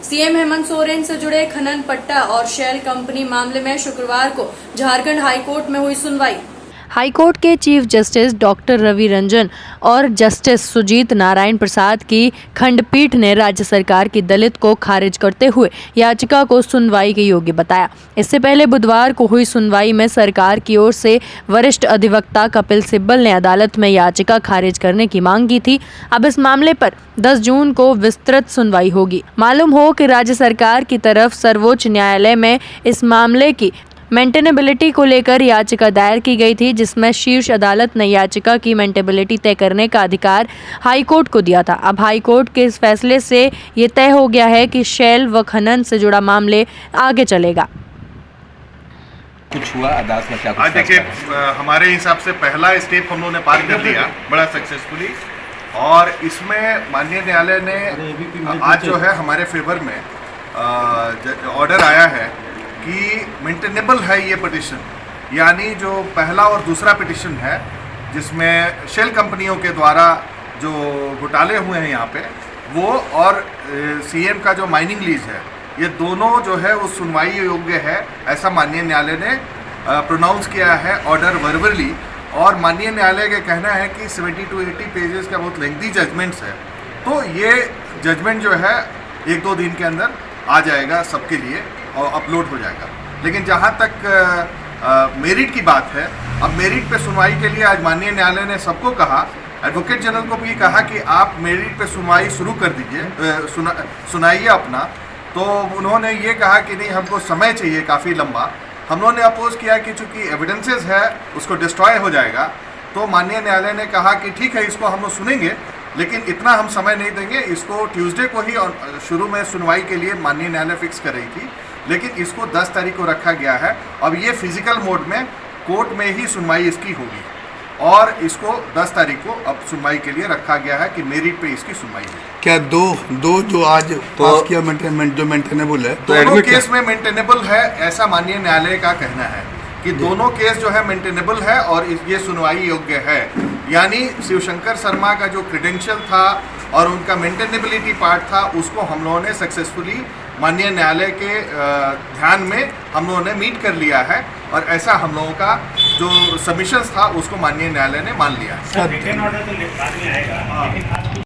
CM Hemant Soren से जुड़े खनन पट्टा और शेल कंपनी मामले में शुक्रवार को झारखंड हाईकोर्ट में हुई सुनवाई। हाईकोर्ट के chief justice doctor Ravi Ranjan और जस्टिस सुजीत नारायण प्रसाद की खंडपीठ ने राज्य सरकार की दलित को खारिज करते हुए याचिका को सुनवाई के योग्य बताया। इससे पहले बुधवार को हुई सुनवाई में सरकार की ओर से वरिष्ठ अधिवक्ता कपिल सिब्बल ने अदालत में याचिका खारिज करने की मांग की थी। अब इस मामले पर 10 जून को विस्तृत सुनवाई होगी। मालूम हो कि राज्य सरकार की तरफ सर्वोच्च न्यायालय में इस मामले की मेंटेनेबिलिटी को लेकर याचिका दायर की गई थी, जिसमें शीर्ष अदालत ने याचिका की मेंटेनेबिलिटी तय करने का अधिकार हाईकोर्ट को दिया था। अब हाईकोर्ट के इस फैसले से ये तय हो गया है कि शैल व खनन से जुड़ा मामले आगे चलेगा। कुछ हुआ अदालत में क्या? आज देखिए, हमारे हिसाब से पहला स्टेप हम लोगों ने पार कर दिया बड़ा सक्सेसफुली, और इसमें माननीय न्यायालय ने आज जो है हमारे फेवर में ऑर्डर आया है कि मेंटेनेबल है ये पिटिशन, यानी जो पहला और दूसरा पिटिशन है जिसमें शेल कंपनियों के द्वारा जो घोटाले हुए हैं यहाँ पे वो, और सीएम का जो माइनिंग लीज है, ये दोनों जो है वो सुनवाई योग्य है, ऐसा माननीय न्यायालय ने प्रोनाउंस किया है ऑर्डर वर्बली। और माननीय न्यायालय का कहना है कि 70 to 80 पेजेस का बहुत लेंथी जजमेंट्स है, तो ये जजमेंट जो है 1-2 दिन के अंदर आ जाएगा सबके लिए और अपलोड हो जाएगा। लेकिन जहाँ तक मेरिट की बात है, अब मेरिट पे सुनवाई के लिए आज माननीय न्यायालय ने सबको कहा, एडवोकेट जनरल को भी कहा कि आप मेरिट पे सुनवाई शुरू कर दीजिए, सुनाइए अपना। तो उन्होंने ये कहा कि नहीं, हमको समय चाहिए काफ़ी लंबा। हम लोगों ने अपोज किया कि चूँकि एविडेंसेस है उसको डिस्ट्रॉय हो जाएगा, तो माननीय न्यायालय ने कहा कि ठीक है, इसको हम लोग सुनेंगे, लेकिन इतना हम समय नहीं देंगे। इसको ट्यूसडे को ही शुरू में सुनवाई के लिए माननीय न्यायालय फिक्स कर रही थी, लेकिन इसको 10 तारीख को रखा गया है। अब ये फिजिकल मोड में कोर्ट में ही सुनवाई इसकी होगी, और इसको 10 तारीख को अब सुनवाई के लिए रखा गया है कि मेरिट पे इसकी सुनवाई होगी। क्या दो जो आज पास किया जो मेंटेनेबल है, दोनों केस में मेंटेनेबल है, ऐसा माननीय न्यायालय का कहना है कि दोनों केस जो है मेंटेनेबल है और ये सुनवाई योग्य है। यानी शिवशंकर शर्मा का जो क्रेडेंशियल था और उनका मेंटेनेबिलिटी पार्ट था, उसको हम लोगों ने सक्सेसफुली माननीय न्यायालय के ध्यान में हम लोगों ने मीट कर लिया है, और ऐसा हम लोगों का जो सबमिशंस था उसको माननीय न्यायालय ने मान लिया है। रिटन ऑर्डर तो बाद में आएगा, लेकिन